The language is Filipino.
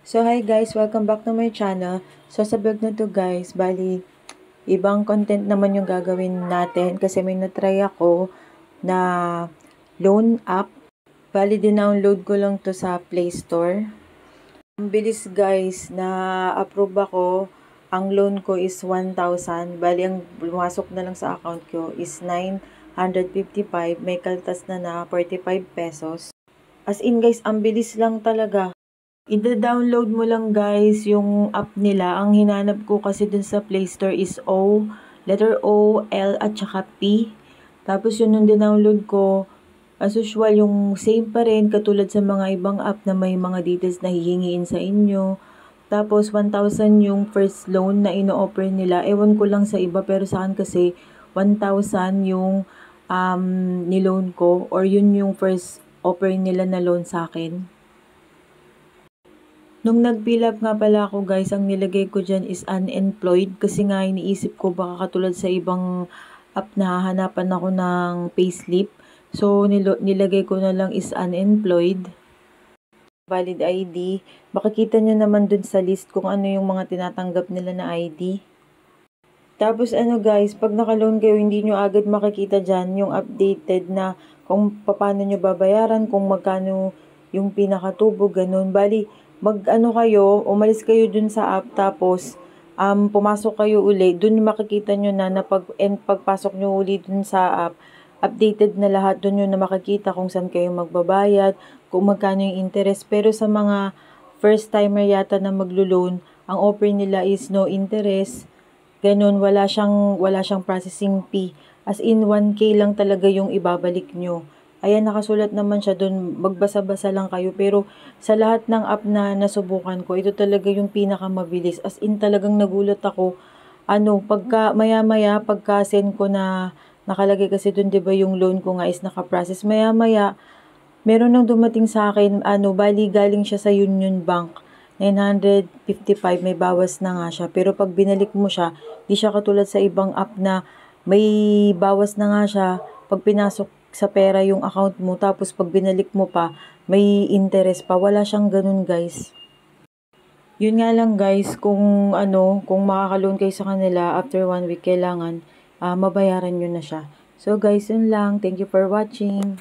So hi guys, welcome back to my channel. So sa vlog na to guys, bali ibang content naman yung gagawin natin kasi may natry ako na loan app. Bali din-download ko lang to sa Play Store. Ang bilis guys, na approve ako. Ang loan ko is 1,000. Bali ang pumasok na lang sa account ko is 955. May kaltas na 45 pesos. As in guys, ang bilis lang talaga. Ida-download mo lang guys yung app nila. Ang hinanap ko kasi dun sa Play Store is O, letter O, L at saka P. Tapos yun nung dinownload ko, as usual yung same pa rin katulad sa mga ibang app na may mga details na hihingiin sa inyo. Tapos 1,000 yung first loan na ino-offer nila. Ewan ko lang sa iba pero sa akin kasi 1,000 yung niloan ko or yun yung first offer nila na loan sa akin. Nung nag-fill up nga pala ako guys, ang nilagay ko dyan is unemployed kasi nga iniisip ko baka katulad sa ibang app na hahanapan ako ng payslip. So nilagay ko na lang is unemployed. Valid ID. Makikita nyo naman dun sa list kung ano yung mga tinatanggap nila na ID. Tapos ano guys, pag naka-loan kayo, hindi nyo agad makikita dyan yung updated na kung paano nyo babayaran, kung magkano yung pinakatubo, ganun. Bali, umalis kayo dun sa app, tapos pumasok kayo uli, dun makikita nyo na pagpasok nyo uli dun sa app, updated na lahat, dun nyo na makikita kung saan kayo magbabayad, kung magkano yung interest. Pero sa mga first timer yata na maglo-loan, ang offer nila is no interest, ganun, wala siyang processing fee. As in, 1K lang talaga yung ibabalik nyo. Ayan, nakasulat naman siya doon, magbasa-basa lang kayo. Pero sa lahat ng app na nasubukan ko, ito talaga yung pinakamabilis. As in, talagang nagulat ako. Maya-maya, pagka send ko na nakalagay kasi doon, 'di ba, yung loan ko nga is naka-process. Maya-maya, meron nang dumating sa akin, bali galing siya sa Union Bank. 955, may bawas na nga siya. Pero pag binalik mo siya, di siya katulad sa ibang app na may bawas na nga siya. Pag pinasok sa pera yung account mo, tapos pag binalik mo pa, may interest pa. Wala siyang ganun guys. Yun nga lang guys, kung makaka-loan kayo sa kanila, after 1 week, kailangan mabayaran nyo na siya. So guys, yun lang. Thank you for watching.